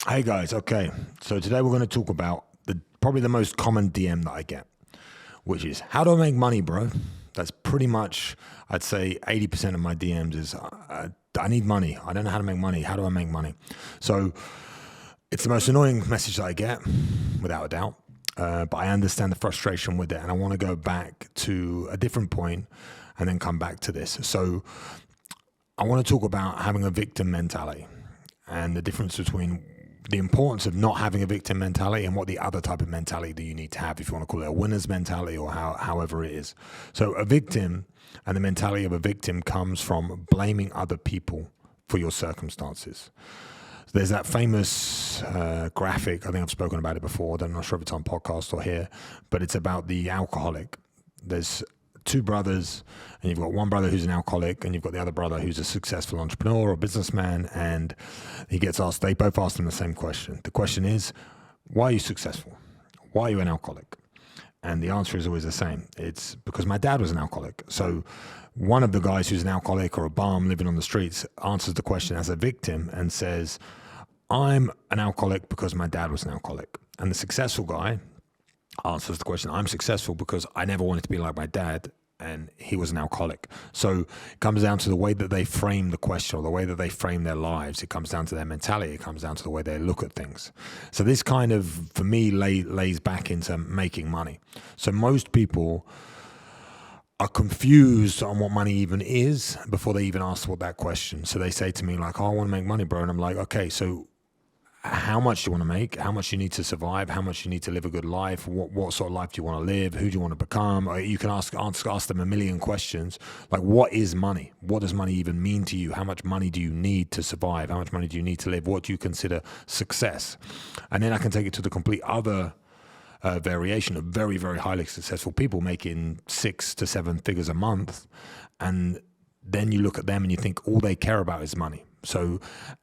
Hey guys, okay. So today we're going to talk about probably the most common DM that I get, which is how do I make money, bro? That's pretty much, I'd say 80% of my DMs is I need money. I don't know how to make money. How do I make money? So it's the most annoying message that I get, without a doubt. But I understand the frustration with it, and I want to go back to a different point and then come back to this. So I want to talk about having a victim mentality and the difference between the importance of not having a victim mentality and what the other type of mentality that you need to have, if you want to call it a winner's mentality or however it is. So a victim and the mentality of a victim comes from blaming other people for your circumstances. There's that famous graphic, I think I've spoken about it before, I'm not sure if it's on podcast or here, but it's about the alcoholic. There's two brothers, and you've got one brother who's an alcoholic, and you've got the other brother who's a successful entrepreneur or businessman, and they both ask him the same question. The question is, why are you successful? Why are you an alcoholic? And the answer is always the same. It's because my dad was an alcoholic. So one of the guys who's an alcoholic or a bum living on the streets answers the question as a victim and says, I'm an alcoholic because my dad was an alcoholic. And the successful guy answers the question, I'm successful because I never wanted to be like my dad and he was an alcoholic. So it comes down to the way that they frame the question or the way that they frame their lives. It comes down to their mentality. It comes down to the way they look at things. So this kind of, for me, lays back into making money. So most people are confused on what money even is before they even ask what that question. So they say to me like, oh, I want to make money, bro. And I'm like, okay, so how much do you want to make, how much you need to survive, how much you need to live a good life, what sort of life do you want to live, who do you want to become? Or you can ask them a million questions, like what is money? What does money even mean to you? How much money do you need to survive? How much money do you need to live? What do you consider success? And then I can take it to the complete other variation of very, very highly successful people making 6 to 7 figures a month. And then you look at them and you think all they care about is money. So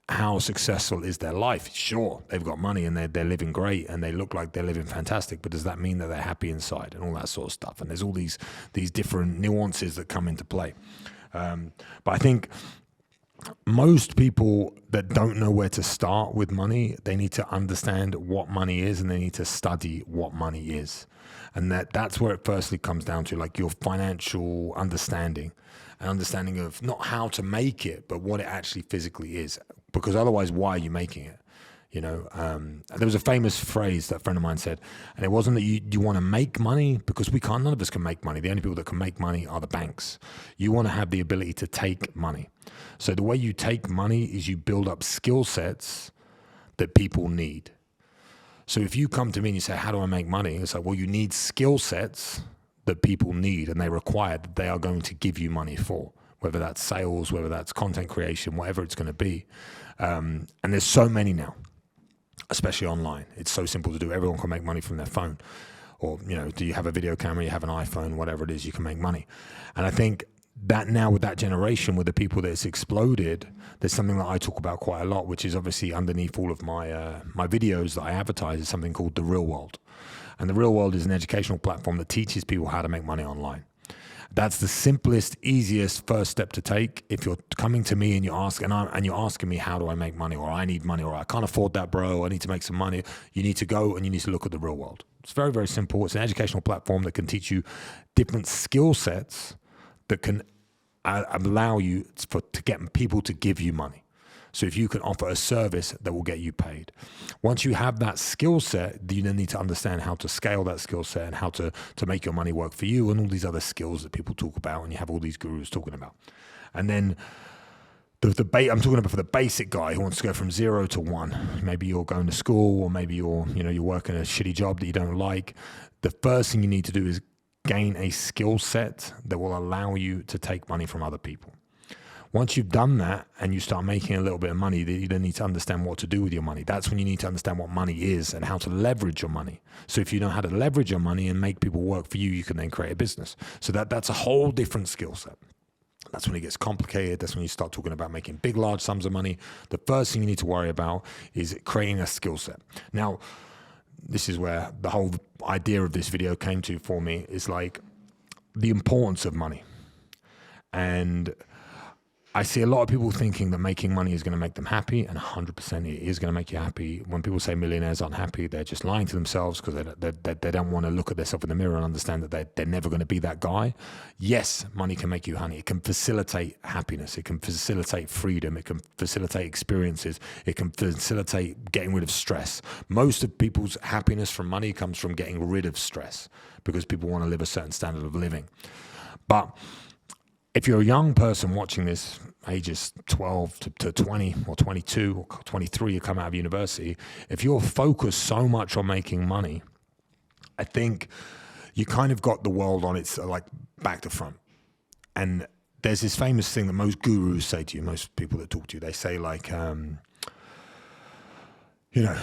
how successful is their life? Sure, they've got money and they're living great and they look like they're living fantastic, but does that mean that they're happy inside and all that sort of stuff? And there's all these different nuances that come into play. But I think most people that don't know where to start with money, they need to understand what money is and they need to study what money is. And that's where it firstly comes down to, like your financial understanding, an understanding of not how to make it, but what it actually physically is. Because otherwise, why are you making it? You know, there was a famous phrase that a friend of mine said, and it wasn't that you want to make money, because none of us can make money. The only people that can make money are the banks. You want to have the ability to take money. So the way you take money is you build up skill sets that people need. So if you come to me and you say, how do I make money? It's like, well, you need skill sets that people need and they require, that they are going to give you money for, whether that's sales, whether that's content creation, whatever it's going to be. And there's so many now, especially online. It's so simple to do. Everyone can make money from their phone. Or, you know, do you have a video camera, you have an iPhone, whatever it is, you can make money. And I think that now with that generation, with the people that it's exploded, there's something that I talk about quite a lot, which is obviously underneath all of my my videos that I advertise, is something called The Real World. And The Real World is an educational platform that teaches people how to make money online. That's the simplest, easiest first step to take. If you're coming to me and you're asking me, how do I make money, or I need money, or I can't afford that, bro, I need to make some money, you need to go and you need to look at The Real World. It's very, very simple. It's an educational platform that can teach you different skill sets that can allow you to get people to give you money. So if you can offer a service that will get you paid. Once you have that skill set, you then need to understand how to scale that skill set and how to make your money work for you, and all these other skills that people talk about and you have all these gurus talking about. And then I'm talking about for the basic guy who wants to go from 0 to 1. Maybe you're going to school, or maybe you're working a shitty job that you don't like. The first thing you need to do is gain a skill set that will allow you to take money from other people. Once you've done that and you start making a little bit of money, you then need to understand what to do with your money. That's when you need to understand what money is and how to leverage your money. So if you know how to leverage your money and make people work for you, you can then create a business. So that's a whole different skill set. That's when it gets complicated. That's when you start talking about making big, large sums of money. The first thing you need to worry about is creating a skill set. Now, this is where the whole idea of this video came to for me, is like the importance of money. And I see a lot of people thinking that making money is going to make them happy, and 100% it is going to make you happy. When people say millionaires aren't happy, they're just lying to themselves because they don't want to look at themselves in the mirror and understand that they're never going to be that guy. Yes, money can make you honey. It can facilitate happiness. It can facilitate freedom. It can facilitate experiences. It can facilitate getting rid of stress. Most of people's happiness from money comes from getting rid of stress because people want to live a certain standard of living. But if you're a young person watching this, ages 12 to 20 or 22 or 23, you come out of university, if you're focused so much on making money, I think you kind of got the world on its like back to front. And there's this famous thing that most gurus say to you, most people that talk to you, they say like, they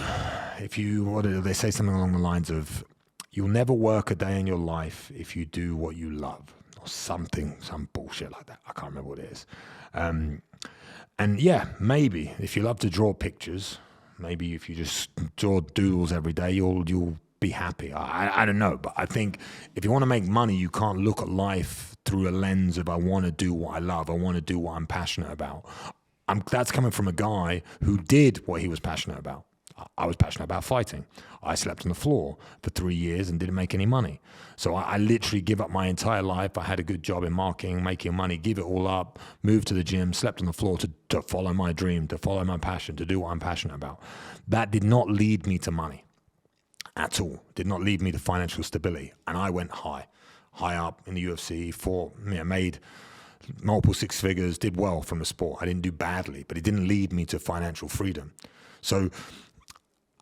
say something along the lines of, you'll never work a day in your life if you do what you love. Some bullshit like that. I can't remember what it is. And yeah, maybe if you love to draw pictures, maybe if you just draw doodles every day, you'll be happy. I don't know, but I think if you want to make money, you can't look at life through a lens of I want to do what I love. I want to do what I'm passionate about. That's coming from a guy who did what he was passionate about. I was passionate about fighting. I slept on the floor for 3 years and didn't make any money. So I literally give up my entire life. I had a good job in marketing, making money, give it all up, moved to the gym, slept on the floor to follow my dream, to follow my passion, to do what I'm passionate about. That did not lead me to money at all. Did not lead me to financial stability. And I went high up in the UFC, made multiple six figures, did well from the sport. I didn't do badly, but it didn't lead me to financial freedom. So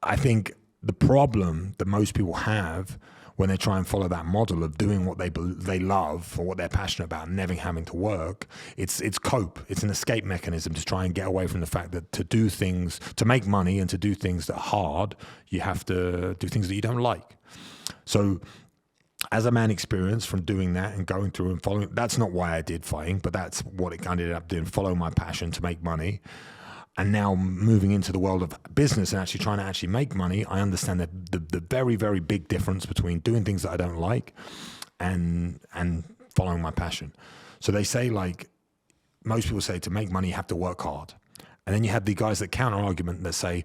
I think the problem that most people have when they try and follow that model of doing what they love or what they're passionate about and never having to work, it's cope. It's an escape mechanism to try and get away from the fact that to make money and to do things that are hard, you have to do things that you don't like. So as a man experienced from doing that and going through and following, that's not why I did fighting, but that's what it kind of ended up doing, follow my passion to make money. And now moving into the world of business and actually trying to actually make money, I understand that the very, very big difference between doing things that I don't like and following my passion. So they say, like, most people say to make money, you have to work hard. And then you have the guys that counter argument that say,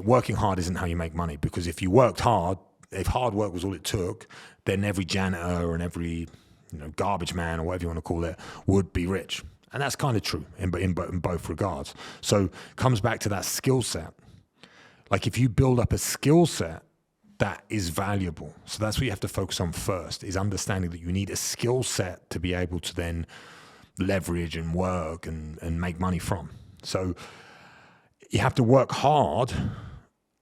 working hard isn't how you make money. Because if you worked hard, if hard work was all it took, then every janitor and every garbage man or whatever you want to call it would be rich. And that's kind of true in both regards. So it comes back to that skill set. Like if you build up a skill set that is valuable, so that's what you have to focus on first, is understanding that you need a skill set to be able to then leverage and work and make money from. So you have to work hard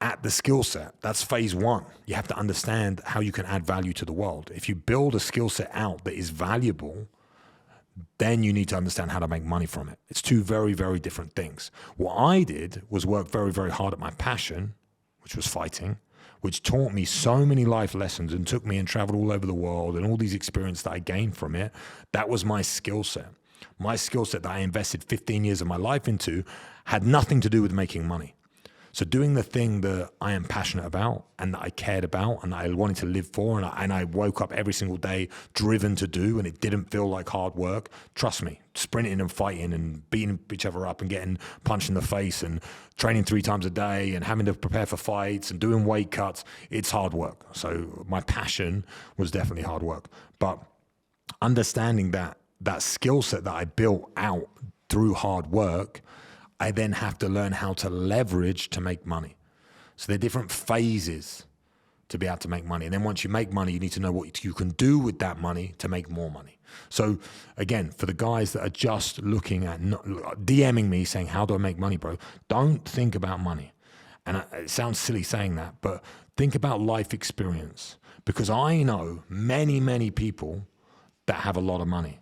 at the skill set. That's phase one. You have to understand how you can add value to the world. If you build a skill set out that is valuable, then you need to understand how to make money from it. It's two very, very different things. What I did was work very, very hard at my passion, which was fighting, which taught me so many life lessons and took me and traveled all over the world and all these experiences that I gained from it. That was my skill set. My skill set that I invested 15 years of my life into had nothing to do with making money. So doing the thing that I am passionate about and that I cared about and that I wanted to live for and I woke up every single day driven to do, and it didn't feel like hard work, trust me, sprinting and fighting and beating each other up and getting punched in the face and training 3 times a day and having to prepare for fights and doing weight cuts, it's hard work. So my passion was definitely hard work. But understanding that skill set that I built out through hard work, I then have to learn how to leverage to make money. So there are different phases to be able to make money. And then once you make money, you need to know what you can do with that money to make more money. So again, for the guys that are just looking at, DMing me saying, how do I make money, bro? Don't think about money. And it sounds silly saying that, but think about life experience. Because I know many, many people that have a lot of money,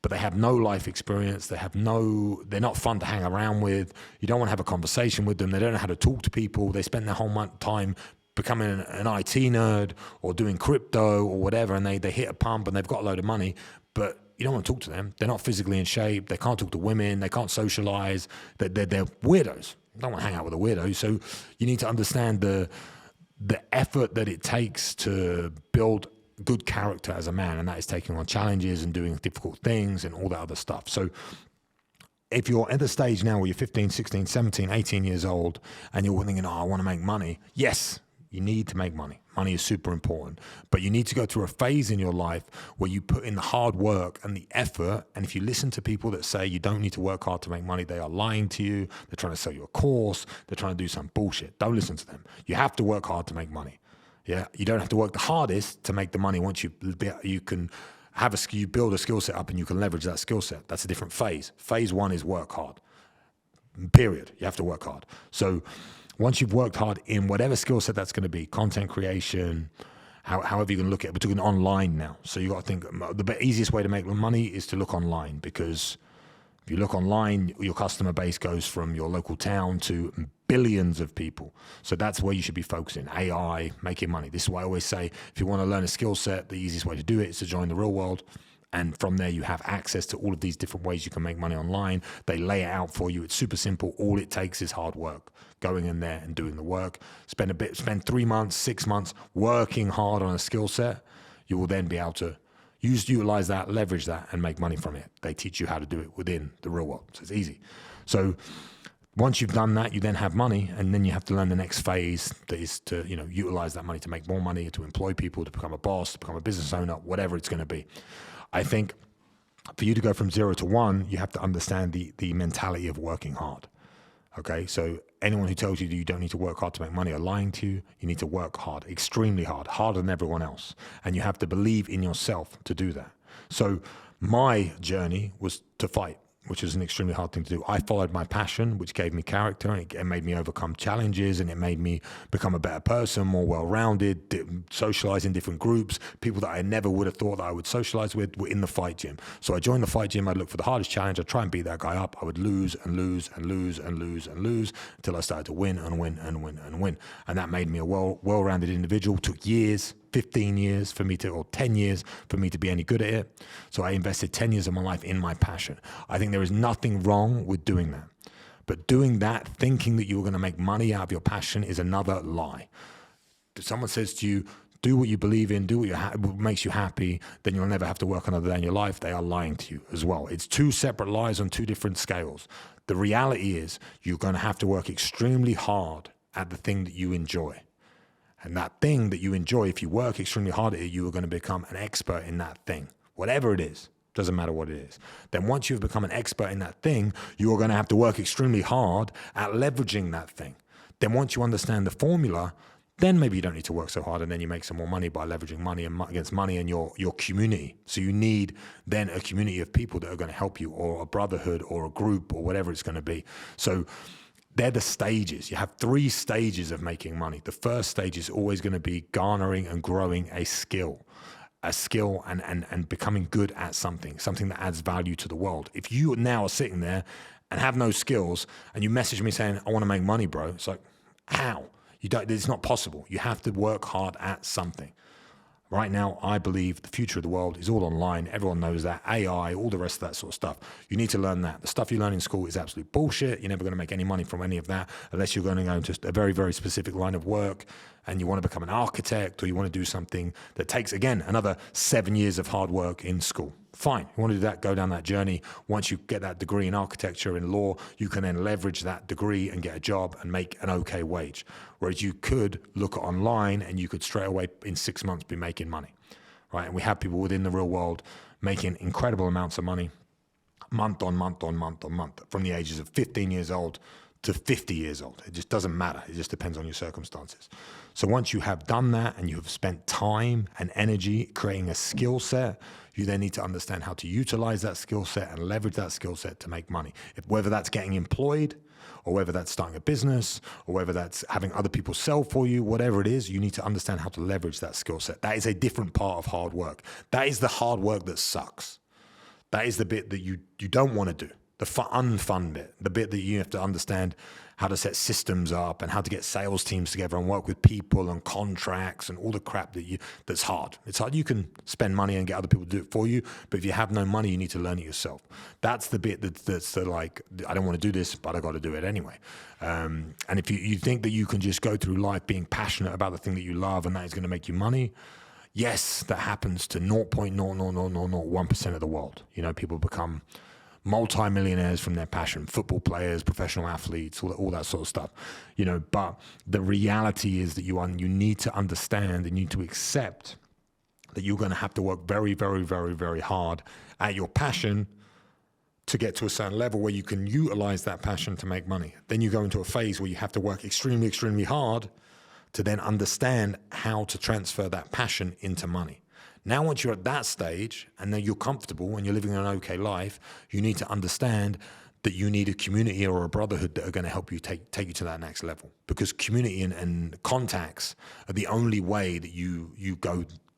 but they have no life experience. They're not fun to hang around with. You don't want to have a conversation with them. They don't know how to talk to people. They spend their whole time becoming an IT nerd or doing crypto or whatever, and they hit a pump and they've got a load of money, but you don't want to talk to them. They're not physically in shape. They can't talk to women. They can't socialize. They're weirdos. You don't want to hang out with a weirdo. So you need to understand the effort that it takes to build good character as a man, and that is taking on challenges and doing difficult things and all that other stuff. So if you're at the stage now where you're 15, 16, 17, 18 years old and you're thinking, oh, I want to make money. Yes, you need to make money. Money is super important. But you need to go through a phase in your life where you put in the hard work and the effort. And if you listen to people that say you don't need to work hard to make money, they are lying to you. They're trying to sell you a course. They're trying to do some bullshit. Don't listen to them. You have to work hard to make money. Yeah, you don't have to work the hardest to make the money. Once you can you build a skill set up and you can leverage that skill set. That's a different phase. Phase one is work hard. Period. You have to work hard. So once you've worked hard in whatever skill set that's going to be, content creation, however you can look at it, we're talking online now. So you got to think the easiest way to make money is to look online, because if you look online, your customer base goes from your local town to billions of people. So that's where you should be focusing. AI, making money. This is why I always say, if you want to learn a skill set, the easiest way to do it is to join the real world. And from there, you have access to all of these different ways you can make money online. They lay it out for you. It's super simple. All it takes is hard work. Going in there and doing the work. Spend 3 months, 6 months working hard on a skill set. You will then be able to utilize that, leverage that, and make money from it. They teach you how to do it within the real world. So it's easy. So once you've done that, you then have money, and then you have to learn the next phase, that is to, utilize that money to make more money, to employ people, to become a boss, to become a business owner, whatever it's going to be. I think for you to go from 0 to 1, you have to understand the mentality of working hard. Okay, so anyone who tells you that you don't need to work hard to make money are lying to you. You need to work hard, extremely hard, harder than everyone else. And you have to believe in yourself to do that. So my journey was to fight, which is an extremely hard thing to do. I followed my passion, which gave me character, and it made me overcome challenges, and it made me become a better person, more well-rounded, socialize in different groups. People that I never would have thought that I would socialize with were in the fight gym. So I joined the fight gym. I'd look for the hardest challenge. I'd try and beat that guy up. I would lose and lose and lose and lose and lose until I started to win and win and win and win. And that made me a well-rounded individual. It took years, 15 years for me or 10 years for me to be any good at it. So I invested 10 years of my life in my passion. I think there is nothing wrong with doing that. But doing that, thinking that you're going to make money out of your passion, is another lie. If someone says to you, do what you believe in, do what makes you happy, then you'll never have to work another day in your life, they are lying to you as well. It's two separate lies on two different scales. The reality is you're going to have to work extremely hard at the thing that you enjoy. And that thing that you enjoy, if you work extremely hard at it, you are going to become an expert in that thing. Whatever it is, doesn't matter what it is. Then once you've become an expert in that thing, you are going to have to work extremely hard at leveraging that thing. Then once you understand the formula, then maybe you don't need to work so hard, and then you make some more money by leveraging money against money and your community. So you need then a community of people that are going to help you, or a brotherhood or a group or whatever it's going to be. So they're the stages. You have 3 stages of making money. The first stage is always going to be garnering and growing a skill and becoming good at something that adds value to the world. If you now are sitting there and have no skills and you message me saying, I want to make money, bro. It's like, how? It's not possible. You have to work hard at something. Right now, I believe the future of the world is all online. Everyone knows that. AI, all the rest of that sort of stuff. You need to learn that. The stuff you learn in school is absolute bullshit. You're never going to make any money from any of that unless you're going to go into a very, very specific line of work, and you want to become an architect, or you want to do something that takes, again, another 7 years of hard work in school. Fine. You want to do that, go down that journey. Once you get that degree in architecture and law, you can then leverage that degree and get a job and make an okay wage. Whereas you could look at online and you could straight away in 6 months be making money, right? And we have people within the real world making incredible amounts of money month on month on month on month, from the ages of 15 years old to 50 years old. It just doesn't matter. It just depends on your circumstances. So once you have done that and you have spent time and energy creating a skill set, you then need to understand how to utilize that skill set and leverage that skill set to make money. Whether that's getting employed, or whether that's starting a business, or whether that's having other people sell for you, whatever it is, you need to understand how to leverage that skill set. That is a different part of hard work. That is the hard work that sucks. That is the bit that you don't want to do. The unfun bit, the bit that you have to understand how to set systems up and how to get sales teams together and work with people and contracts and all the crap that's hard. It's hard. You can spend money and get other people to do it for you, but if you have no money, you need to learn it yourself. That's the bit that's the like, I don't want to do this, but I got to do it anyway. And if you think that you can just go through life being passionate about the thing that you love and that is going to make you money, yes, that happens to 0.00001% of the world. People become multi-millionaires from their passion, football players, professional athletes, all that sort of stuff, but the reality is that you need to understand and you need to accept that you're going to have to work very, very, very, very hard at your passion to get to a certain level where you can utilize that passion to make money. Then you go into a phase where you have to work extremely, extremely hard to then understand how to transfer that passion into money. Now, once you're at that stage and then you're comfortable and you're living an okay life, you need to understand that you need a community or a brotherhood that are going to help you take you to that next level. Because community and contacts are the only way that you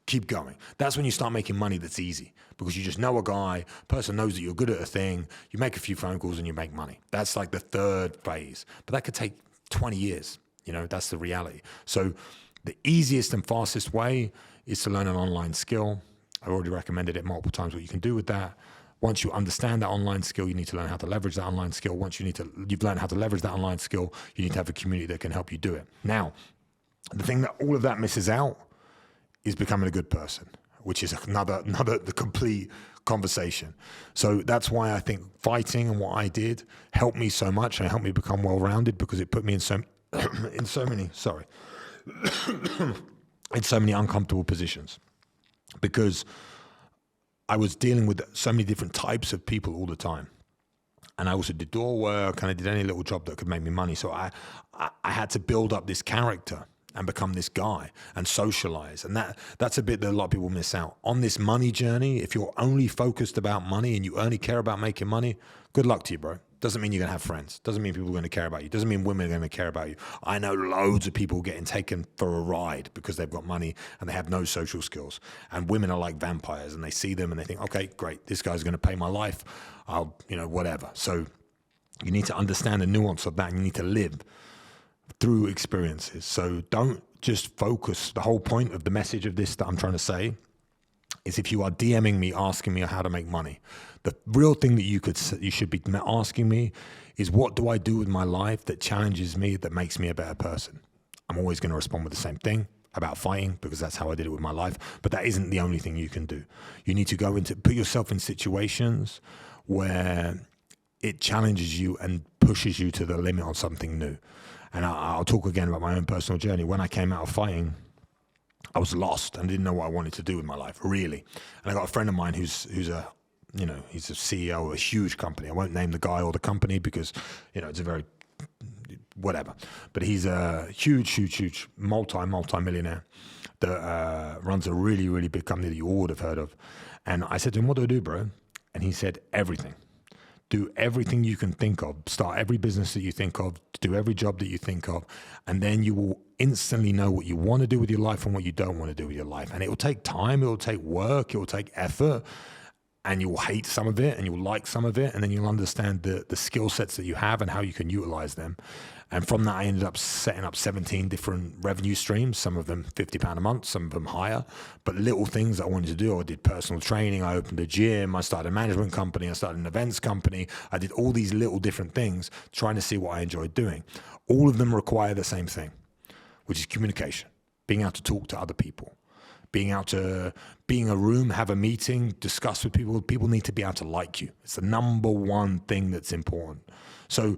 keep going. That's when you start making money that's easy, because you just know a guy, person knows that you're good at a thing, you make a few phone calls and you make money. That's like the third phase. But that could take 20 years. That's the reality. So the easiest and fastest way is to learn an online skill. I've already recommended it multiple times what you can do with that. Once you understand that online skill, you need to learn how to leverage that online skill. Once you've learned how to leverage that online skill, you need to have a community that can help you do it. Now, the thing that all of that misses out is becoming a good person, which is the complete conversation. So that's why I think fighting and what I did helped me so much and helped me become well-rounded, because it put me in so many uncomfortable positions, because I was dealing with so many different types of people all the time. And I also did door work and I did any little job that could make me money. So I had to build up this character and become this guy and socialize. And that's a bit that a lot of people miss out. On this money journey, if you're only focused about money and you only care about making money, good luck to you, bro. Doesn't mean you're going to have friends. Doesn't mean people are going to care about you. Doesn't mean women are going to care about you. I know loads of people getting taken for a ride because they've got money and they have no social skills. And women are like vampires, and they see them and they think, okay, great, this guy's going to pay my life. I'll, whatever. So you need to understand the nuance of that, and you need to live through experiences. So don't just focus. The whole point of the message of this that I'm trying to say is, if you are DMing me, asking me how to make money, the real thing that you should be asking me is, what do I do with my life that challenges me, that makes me a better person? I'm always going to respond with the same thing about fighting, because that's how I did it with my life. But that isn't the only thing you can do. You need to put yourself in situations where it challenges you and pushes you to the limit on something new. And I'll talk again about my own personal journey. When I came out of fighting, I was lost and didn't know what I wanted to do with my life, really. And I got a friend of mine who's a CEO of a huge company. I won't name the guy or the company because, it's a very whatever. But he's a huge multi-millionaire that runs a really, really big company that you all would have heard of. And I said to him, what do I do, bro? And he said, everything. Do everything you can think of. Start every business that you think of. Do every job that you think of. And then you will instantly know what you want to do with your life and what you don't want to do with your life. And it will take time. It will take work. It will take effort. And you will hate some of it and you'll like some of it. And then you'll understand the skill sets that you have and how you can utilize them. And from that, I ended up setting up 17 different revenue streams, some of them £50 a month, some of them higher, but little things that I wanted to do. I did personal training, I opened a gym, I started a management company, I started an events company. I did all these little different things, trying to see what I enjoyed doing. All of them require the same thing, which is communication, being able to talk to other people, being able to be in a room, have a meeting, discuss with people. People need to be able to like you. It's the number one thing that's important. So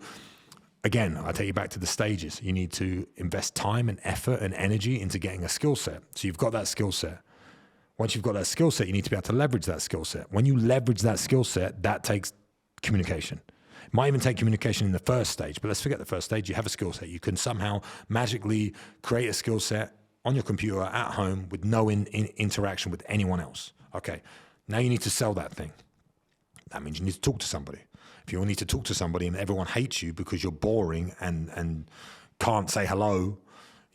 again, I take you back to the stages. You need to invest time and effort and energy into getting a skill set. So you've got that skill set. Once you've got that skill set, you need to be able to leverage that skill set. When you leverage that skill set, that takes communication. It might even take communication in the first stage, but let's forget the first stage. You have a skill set. You can somehow magically create a skill set on your computer at home with no interaction with anyone else. Okay, now you need to sell that thing. That means you need to talk to somebody. If you need to talk to somebody and everyone hates you because you're boring and can't say hello,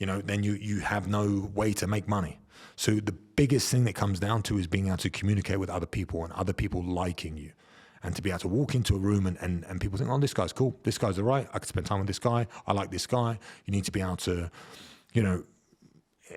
then you have no way to make money. So the biggest thing that comes down to is being able to communicate with other people and other people liking you. And to be able to walk into a room and people think, oh, this guy's cool. This guy's all right. I could spend time with this guy. I like this guy. You need to be able to,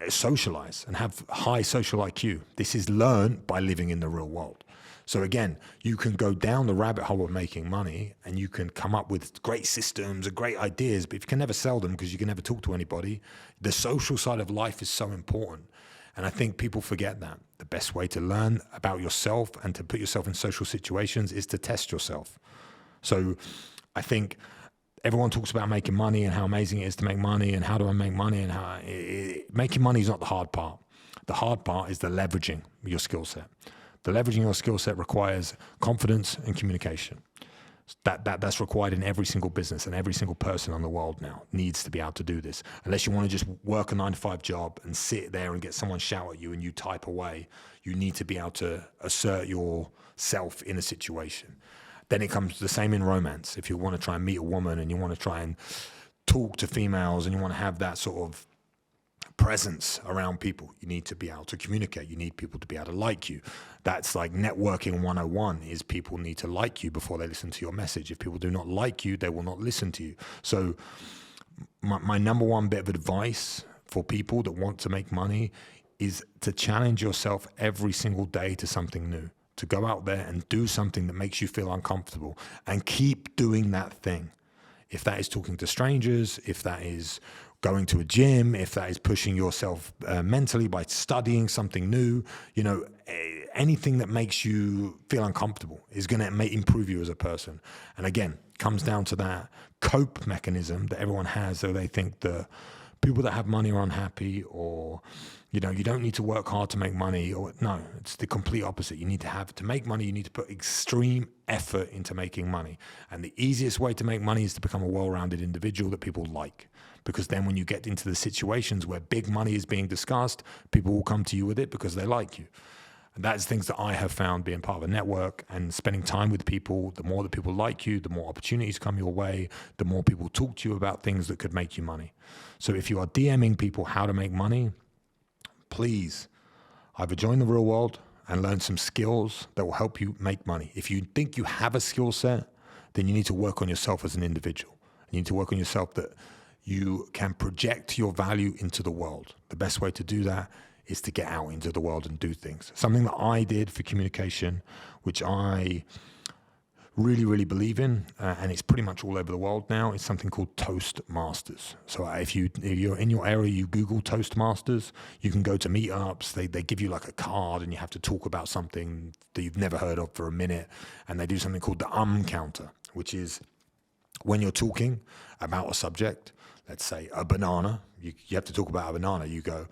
socialize and have high social IQ. This is learned by living in the real world. So again, you can go down the rabbit hole of making money and you can come up with great systems and great ideas, but if you can never sell them because you can never talk to anybody, the social side of life is so important. And I think people forget that. The best way to learn about yourself and to put yourself in social situations is to test yourself. So I think everyone talks about making money and how amazing it is to make money and how do I make money and how making money is not the hard part. The hard part is the leveraging your skill set. The leveraging your skill set requires confidence and communication. That's required in every single business, and every single person on the world now needs to be able to do this. Unless you want to just work a 9-to-5 job and sit there and get someone shout at you and you type away, you need to be able to assert yourself in a situation. Then it comes the same in romance. If you want to try and meet a woman and you want to try and talk to females and you want to have that sort of presence around people, you need to be able to communicate. You need people to be able to like you. That's like networking 101 is people need to like you before they listen to your message. If people do not like you, they will not listen to you. So my number one bit of advice for people that want to make money is to challenge yourself every single day to something new, to go out there and do something that makes you feel uncomfortable and keep doing that thing. If that is talking to strangers, if that is going to a gym, if that is pushing yourself mentally by studying something new, anything that makes you feel uncomfortable is going to improve you as a person. And again, comes down to that cope mechanism that everyone has. So they think that people that have money are unhappy, or you don't need to work hard to make money. Or no, it's the complete opposite. You need to make money. You need to put extreme effort into making money. And the easiest way to make money is to become a well-rounded individual that people like. Because then when you get into the situations where big money is being discussed, people will come to you with it because they like you. And that's things that I have found being part of a network and spending time with people. The more that people like you, the more opportunities come your way, the more people talk to you about things that could make you money. So if you are DMing people how to make money, please either join the real world and learn some skills that will help you make money. If you think you have a skill set, then you need to work on yourself as an individual. You need to work on yourself that you can project your value into the world. The best way to do that is to get out into the world and do things. Something that I did for communication, which I really, really believe in, and it's pretty much all over the world now, is something called Toastmasters. So if you're in your area, you Google Toastmasters, you can go to meetups, they give you like a card and you have to talk about something that you've never heard of for a minute, and they do something called the counter, which is when you're talking about a subject, let's say a banana, you have to talk about a banana. You go,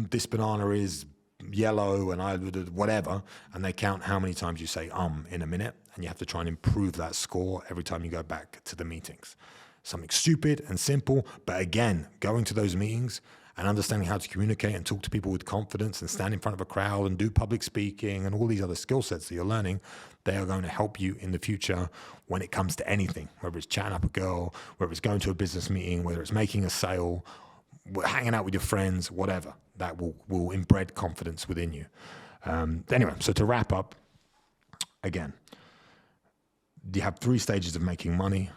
this banana is yellow and whatever, and they count how many times you say in a minute, and you have to try and improve that score every time you go back to the meetings. Something stupid and simple, but again, going to those meetings and understanding how to communicate and talk to people with confidence and stand in front of a crowd and do public speaking and all these other skill sets that you're learning, they are going to help you in the future when it comes to anything, whether it's chatting up a girl, whether it's going to a business meeting, whether it's making a sale, hanging out with your friends, whatever. That will embed confidence within you. Anyway, so to wrap up, again, you have 3 stages of making money.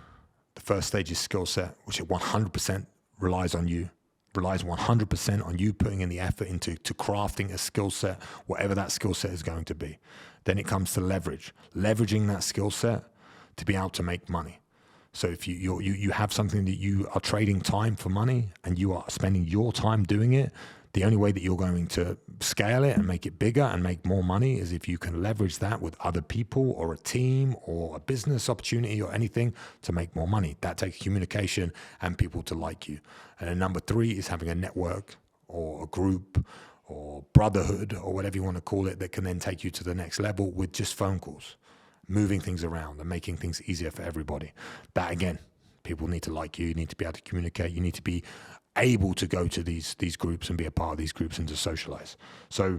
The first stage is skill set, which 100% relies on you. Relies 100% on you putting in the effort into crafting a skill set, whatever that skill set is going to be. Then it comes to leveraging that skill set to be able to make money. So if you have something that you are trading time for money and you are spending your time doing it, the only way that you're going to scale it and make it bigger and make more money is if you can leverage that with other people or a team or a business opportunity or anything to make more money. That takes communication and people to like you. And then number 3 is having a network or a group or brotherhood or whatever you want to call it that can then take you to the next level with just phone calls, moving things around and making things easier for everybody. That again, people need to like you need to be able to communicate, you need to be able to go to these groups and be a part of these groups and to socialize. So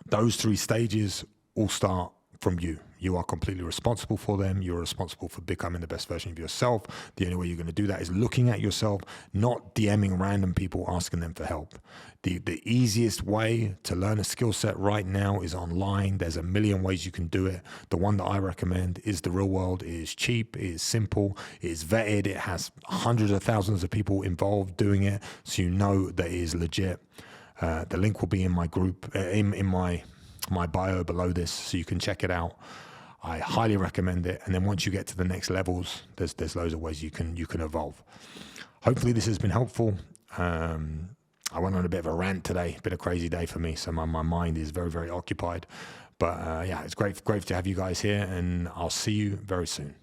those 3 stages all start from you. You are completely responsible for them. You're responsible for becoming the best version of yourself. The only way you're going to do that is looking at yourself, not DMing random people asking them for help. The easiest way to learn a skill set right now is online. There's a million ways you can do it. The one that I recommend is the real world. It is cheap, it is simple, it is vetted, it has hundreds of thousands of people involved doing it, so you know that it is legit. The link will be in my group, in my bio below this, so you can check it out. I highly recommend it. And then once you get to the next levels, there's loads of ways you can evolve. Hopefully this has been helpful. I went on a bit of a rant today, been a crazy day for me, so my mind is very, very occupied. But yeah, it's great to have you guys here, and I'll see you very soon.